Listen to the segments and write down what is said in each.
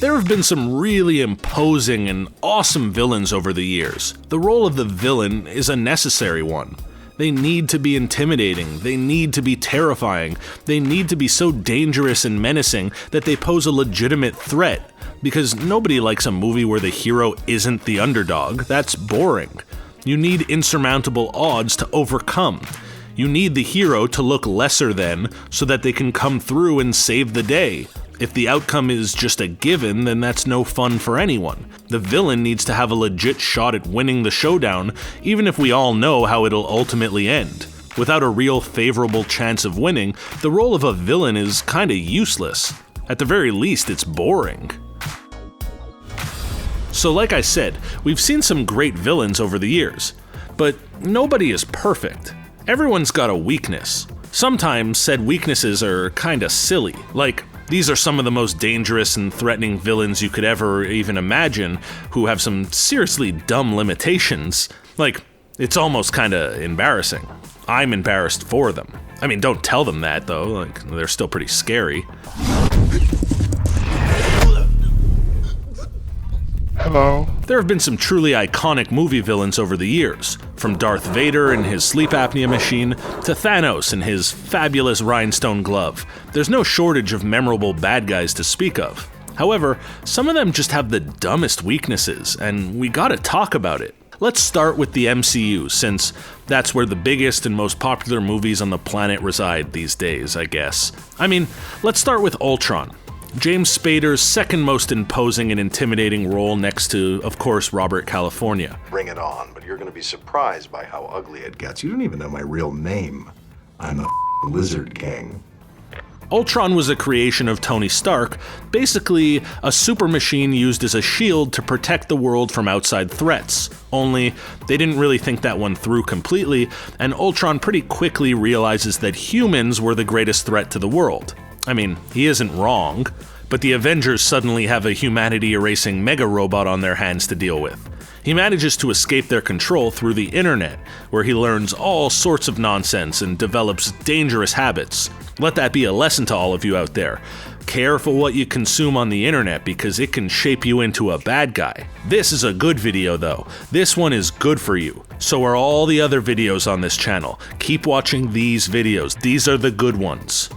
There have been some really imposing and awesome villains over the years. The role of the villain is a necessary one. They need to be intimidating, they need to be terrifying, they need to be so dangerous and menacing that they pose a legitimate threat, because nobody likes a movie where the hero isn't the underdog. That's boring. You need insurmountable odds to overcome. You need the hero to look lesser than, so that they can come through and save the day. If the outcome is just a given, then that's no fun for anyone. The villain needs to have a legit shot at winning the showdown, even if we all know how it'll ultimately end. Without a real favorable chance of winning, the role of a villain is kinda useless. At the very least, it's boring. So like I said, we've seen some great villains over the years, but nobody is perfect. Everyone's got a weakness. Sometimes said weaknesses are kinda silly, like, these are some of the most dangerous and threatening villains you could ever even imagine, who have some seriously dumb limitations. Like, it's almost kinda embarrassing. I'm embarrassed for them. I mean, don't tell them that though, like, they're still pretty scary. Hello. There have been some truly iconic movie villains over the years, from Darth Vader and his sleep apnea machine, to Thanos and his fabulous rhinestone glove. There's no shortage of memorable bad guys to speak of. However, some of them just have the dumbest weaknesses, and we gotta talk about it. Let's start with the MCU, since that's where the biggest and most popular movies on the planet reside these days, I guess. I mean, let's start with Ultron. James Spader's second most imposing and intimidating role, next to, of course, Robert California. Bring it on, but you're gonna be surprised by how ugly it gets. You don't even know my real name. I'm a Lizard King. Ultron was a creation of Tony Stark, basically a super machine used as a shield to protect the world from outside threats. Only, they didn't really think that one through completely, and Ultron pretty quickly realizes that humans were the greatest threat to the world. I mean, he isn't wrong, but the Avengers suddenly have a humanity-erasing mega-robot on their hands to deal with. He manages to escape their control through the internet, where he learns all sorts of nonsense and develops dangerous habits. Let that be a lesson to all of you out there. Careful what you consume on the internet, because it can shape you into a bad guy. This is a good video though. This one is good for you. So are all the other videos on this channel. Keep watching these videos. These are the good ones.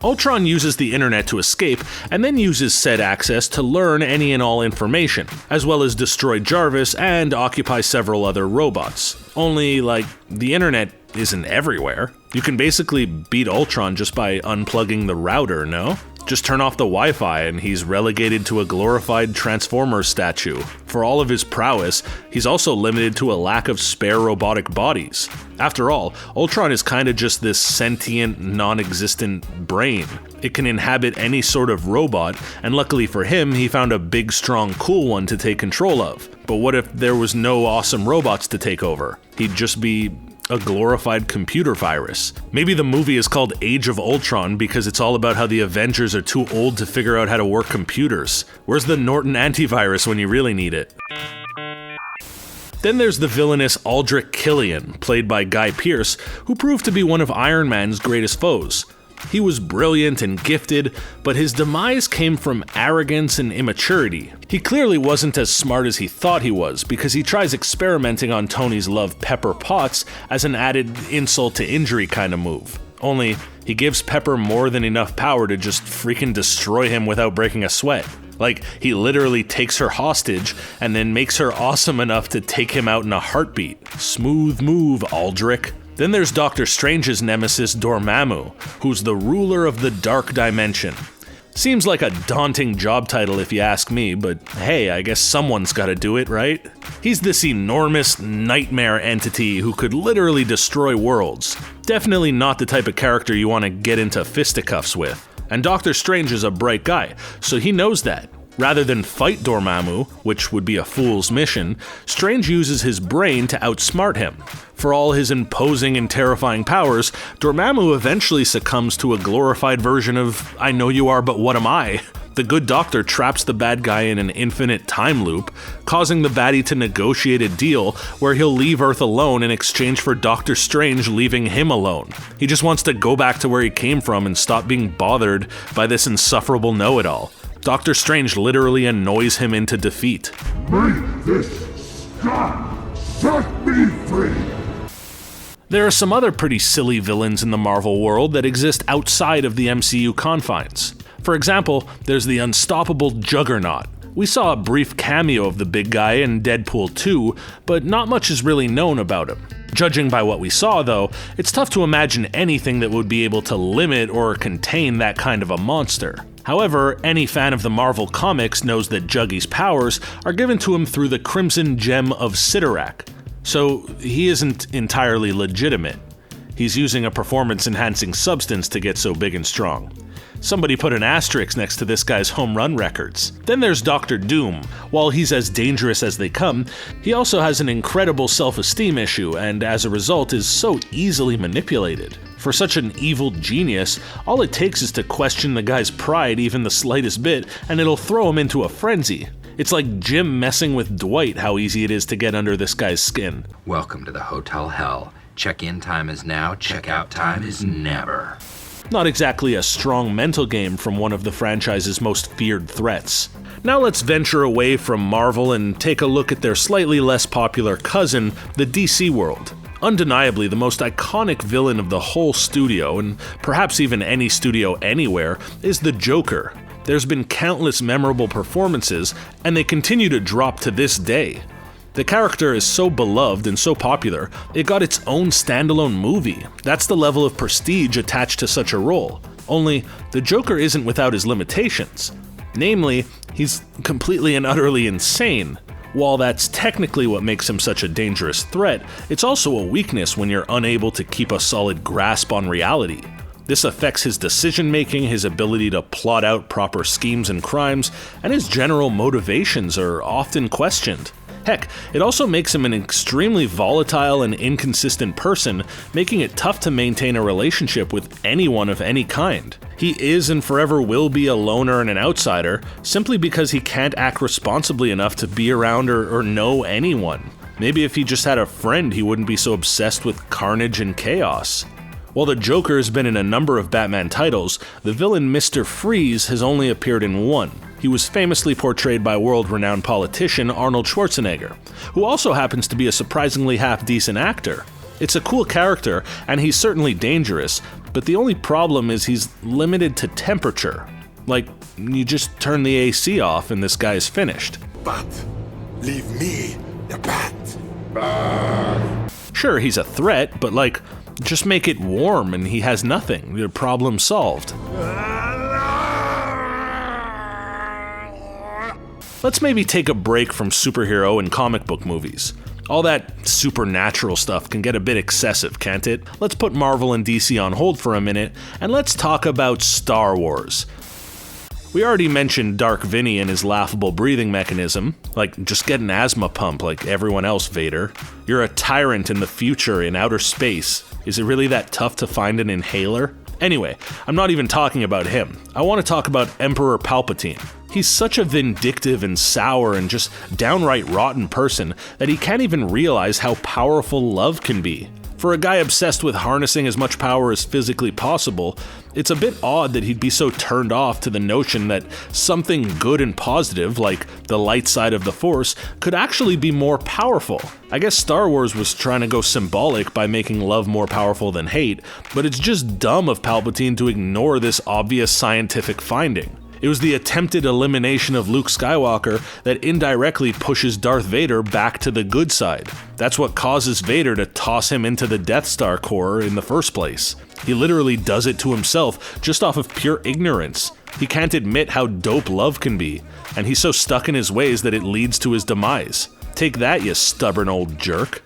Ultron uses the internet to escape, and then uses said access to learn any and all information, as well as destroy Jarvis and occupy several other robots. Only, like, the internet isn't everywhere. You can basically beat Ultron just by unplugging the router, no? Just turn off the Wi-Fi and he's relegated to a glorified Transformers statue. For all of his prowess, he's also limited to a lack of spare robotic bodies. After all, Ultron is kinda just this sentient, non-existent brain. It can inhabit any sort of robot, and luckily for him, he found a big, strong, cool one to take control of. But what if there was no awesome robots to take over? He'd just be a glorified computer virus. Maybe the movie is called Age of Ultron because it's all about how the Avengers are too old to figure out how to work computers. Where's the Norton antivirus when you really need it? Then there's the villainous Aldrich Killian, played by Guy Pearce, who proved to be one of Iron Man's greatest foes. He was brilliant and gifted, but his demise came from arrogance and immaturity. He clearly wasn't as smart as he thought he was, because he tries experimenting on Tony's love, Pepper Potts, as an added insult to injury kind of move. Only, he gives Pepper more than enough power to just freaking destroy him without breaking a sweat. Like, he literally takes her hostage and then makes her awesome enough to take him out in a heartbeat. Smooth move, Aldrich. Then there's Doctor Strange's nemesis Dormammu, who's the ruler of the Dark Dimension. Seems like a daunting job title if you ask me, but hey, I guess someone's gotta do it, right? He's this enormous nightmare entity who could literally destroy worlds. Definitely not the type of character you want to get into fisticuffs with. And Doctor Strange is a bright guy, so he knows that. Rather than fight Dormammu, which would be a fool's mission, Strange uses his brain to outsmart him. For all his imposing and terrifying powers, Dormammu eventually succumbs to a glorified version of I know you are, but what am I? The good doctor traps the bad guy in an infinite time loop, causing the baddie to negotiate a deal where he'll leave Earth alone in exchange for Doctor Strange leaving him alone. He just wants to go back to where he came from and stop being bothered by this insufferable know-it-all. Doctor Strange literally annoys him into defeat. Make this stop! Set me free! There are some other pretty silly villains in the Marvel world that exist outside of the MCU confines. For example, there's the unstoppable Juggernaut. We saw a brief cameo of the big guy in Deadpool 2, but not much is really known about him. Judging by what we saw, though, it's tough to imagine anything that would be able to limit or contain that kind of a monster. However, any fan of the Marvel comics knows that Juggy's powers are given to him through the Crimson Gem of Sidorak, so he isn't entirely legitimate. He's using a performance-enhancing substance to get so big and strong. Somebody put an asterisk next to this guy's home run records. Then there's Doctor Doom. While he's as dangerous as they come, he also has an incredible self-esteem issue and as a result is so easily manipulated. For such an evil genius, all it takes is to question the guy's pride even the slightest bit and it'll throw him into a frenzy. It's like Jim messing with Dwight how easy it is to get under this guy's skin. Welcome to the Hotel Hell. Check-in time is now, check-out time is never. Not exactly a strong mental game from one of the franchise's most feared threats. Now let's venture away from Marvel and take a look at their slightly less popular cousin, the DC world. Undeniably the most iconic villain of the whole studio, and perhaps even any studio anywhere, is the Joker. There's been countless memorable performances, and they continue to drop to this day. The character is so beloved and so popular, it got its own standalone movie. That's the level of prestige attached to such a role. Only, the Joker isn't without his limitations. Namely, he's completely and utterly insane. While that's technically what makes him such a dangerous threat, it's also a weakness when you're unable to keep a solid grasp on reality. This affects his decision-making, his ability to plot out proper schemes and crimes, and his general motivations are often questioned. Heck, it also makes him an extremely volatile and inconsistent person, making it tough to maintain a relationship with anyone of any kind. He is and forever will be a loner and an outsider, simply because he can't act responsibly enough to be around or know anyone. Maybe if he just had a friend, he wouldn't be so obsessed with carnage and chaos. While the Joker has been in a number of Batman titles, the villain Mr. Freeze has only appeared in one. He was famously portrayed by world-renowned politician Arnold Schwarzenegger, who also happens to be a surprisingly half-decent actor. It's a cool character, and he's certainly dangerous, but the only problem is he's limited to temperature. Like, you just turn the AC off and this guy's finished. Bat, leave me the bat. Sure, he's a threat, but like, just make it warm and he has nothing. Your problem solved. Let's maybe take a break from superhero and comic book movies. All that supernatural stuff can get a bit excessive, can't it? Let's put Marvel and DC on hold for a minute, and let's talk about Star Wars. We already mentioned Dark Vinny and his laughable breathing mechanism. Like, just get an asthma pump like everyone else, Vader. You're a tyrant in the future in outer space. Is it really that tough to find an inhaler? Anyway, I'm not even talking about him. I want to talk about Emperor Palpatine. He's such a vindictive and sour and just downright rotten person that he can't even realize how powerful love can be. For a guy obsessed with harnessing as much power as physically possible, it's a bit odd that he'd be so turned off to the notion that something good and positive, like the light side of the Force, could actually be more powerful. I guess Star Wars was trying to go symbolic by making love more powerful than hate, but it's just dumb of Palpatine to ignore this obvious scientific finding. It was the attempted elimination of Luke Skywalker that indirectly pushes Darth Vader back to the good side. That's what causes Vader to toss him into the Death Star core in the first place. He literally does it to himself just off of pure ignorance. He can't admit how dope love can be, and he's so stuck in his ways that it leads to his demise. Take that, you stubborn old jerk.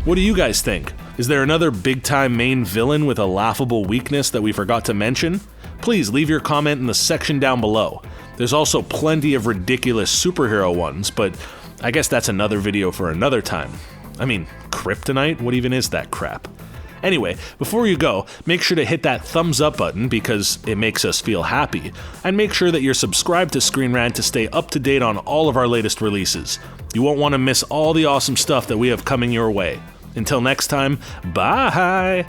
What do you guys think? Is there another big-time main villain with a laughable weakness that we forgot to mention? Please leave your comment in the section down below. There's also plenty of ridiculous superhero ones, but I guess that's another video for another time. I mean, kryptonite? What even is that crap? Anyway, before you go, make sure to hit that thumbs up button because it makes us feel happy, and make sure that you're subscribed to ScreenRant to stay up to date on all of our latest releases. You won't want to miss all the awesome stuff that we have coming your way. Until next time, bye!